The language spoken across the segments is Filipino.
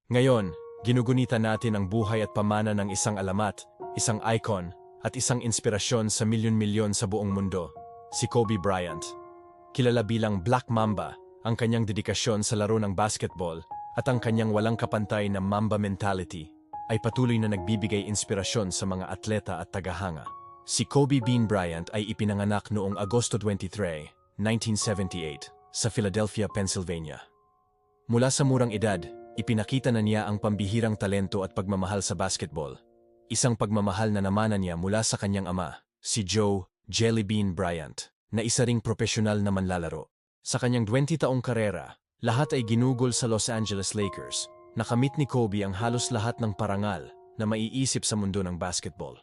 Ngayon, ginugunita natin ang buhay at pamana ng isang alamat, isang icon, at isang inspirasyon sa milyon-milyon sa buong mundo, si Kobe Bryant. Kilala bilang Black Mamba, ang kanyang dedikasyon sa laro ng basketball at ang kanyang walang kapantay na Mamba mentality ay patuloy na nagbibigay inspirasyon sa mga atleta at tagahanga. Si Kobe Bean Bryant ay ipinanganak noong Agosto 23, 1978, sa Philadelphia, Pennsylvania. Mula sa murang edad, ipinakita na niya ang pambihirang talento at pagmamahal sa basketball. Isang pagmamahal na namana niya mula sa kanyang ama, si Joe "Jelly Bean" Bryant, na isa ring profesional na manlalaro. Sa kanyang 20 taong karera, lahat ay ginugol sa Los Angeles Lakers. Nakamit ni Kobe ang halos lahat ng parangal na maiisip sa mundo ng basketball.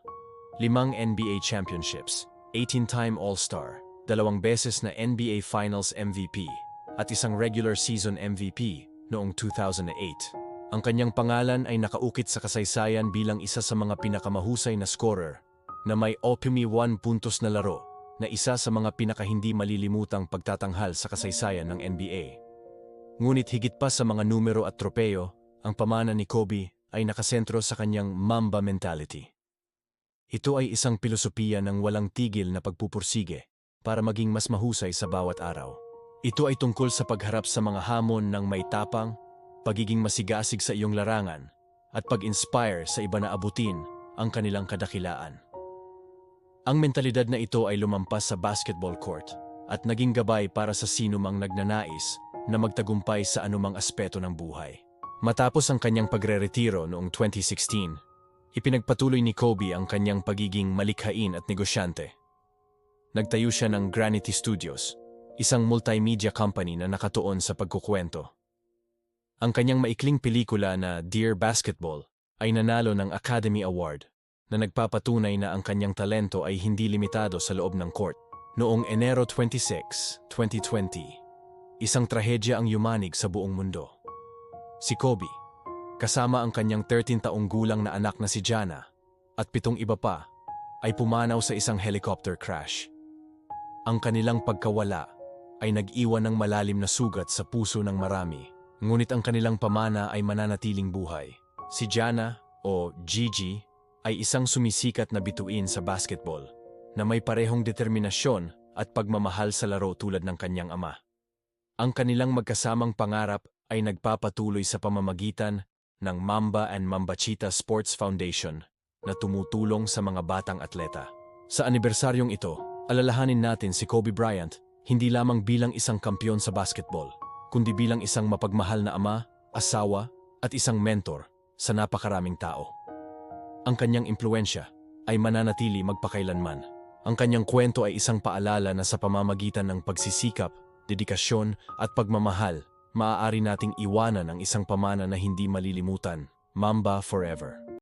5 NBA championships, 18-time All-Star, 2 beses na NBA Finals MVP, at isang regular season MVP noong 2008. Ang kanyang pangalan ay nakaukit sa kasaysayan bilang isa sa mga pinakamahusay na scorer na may OPM 1 puntos na laro, na isa sa mga pinakahindi malilimutang pagtatanghal sa kasaysayan ng NBA. Ngunit higit pa sa mga numero at tropeyo, ang pamana ni Kobe ay nakasentro sa kanyang Mamba mentality. Ito ay isang pilosopiya ng walang tigil na pagpupursige para maging mas mahusay sa bawat araw. Ito ay tungkol sa pagharap sa mga hamon ng may tapang, pagiging masigasig sa iyong larangan, at pag-inspire sa iba na abutin ang kanilang kadakilaan. Ang mentalidad na ito ay lumampas sa basketball court at naging gabay para sa sinumang nagnanais na magtagumpay sa anumang aspeto ng buhay. Matapos ang kanyang pagre-retiro noong 2016, ipinagpatuloy ni Kobe ang kanyang pagiging malikhain at negosyante. Nagtayo siya ng Granity Studios, isang multimedia company na nakatuon sa pagkukwento. Ang kanyang maikling pelikula na Dear Basketball ay nanalo ng Academy Award na nagpapatunay na ang kanyang talento ay hindi limitado sa loob ng court. Noong Enero 26, 2020, isang trahedya ang yumanig sa buong mundo. Si Kobe, kasama ang kanyang 13 taong gulang na anak na si Gianna at 7 iba pa, ay pumanaw sa isang helicopter crash. Ang kanilang pagkawala ay nag-iwan ng malalim na sugat sa puso ng marami, ngunit ang kanilang pamana ay mananatiling buhay. Si Gianna, o Gigi, ay isang sumisikat na bituin sa basketball na may parehong determinasyon at pagmamahal sa laro tulad ng kanyang ama. Ang kanilang magkasamang pangarap ay nagpapatuloy sa pamamagitan ng Mamba and Mambachita Sports Foundation na tumutulong sa mga batang atleta. Sa anibersaryong ito, alalahanin natin si Kobe Bryant hindi lamang bilang isang kampiyon sa basketball, kundi bilang isang mapagmahal na ama, asawa, at isang mentor sa napakaraming tao. Ang kanyang impluensya ay mananatili magpakailanman. Ang kanyang kwento ay isang paalala na sa pamamagitan ng pagsisikap, dedikasyon, at pagmamahal, maaari nating iwanan ang isang pamana na hindi malilimutan. Mamba forever.